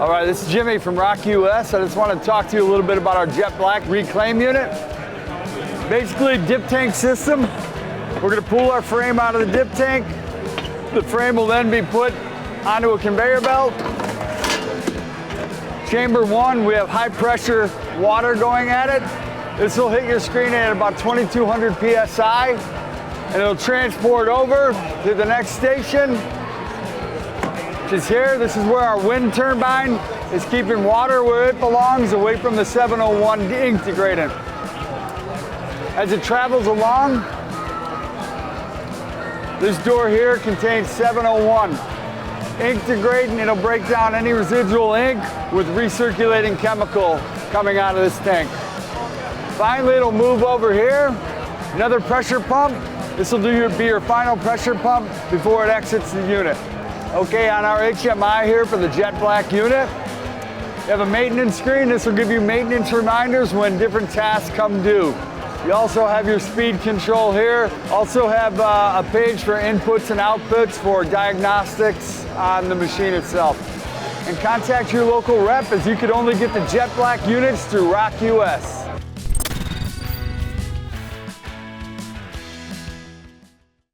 All right, this is Jimmy from ROQUS. I just want to talk to you a little bit about our JetBlack reclaim unit. Basically, dip tank system. We're going to pull our frame out of the dip tank. The frame will then be put onto a conveyor belt. Chamber 1, we have high pressure water going at it. This will hit your screen at about 2200 PSI, and it'll transport over to the next station, which is here. This is where our wind turbine is keeping water where it belongs, away from the 701 ink degradant. As it travels along, this door here contains 701 ink degradant. It'll break down any residual ink with recirculating chemical coming out of this tank. Finally, it'll move over here. Another pressure pump. This will be your final pressure pump before it exits the unit. Okay, on our HMI here for the JetBlack unit, you have a maintenance screen. This will give you maintenance reminders when different tasks come due. You also have your speed control here. Also have a page for inputs and outputs for diagnostics on the machine itself. And contact your local rep, as you could only get the JetBlack units through ROQUS.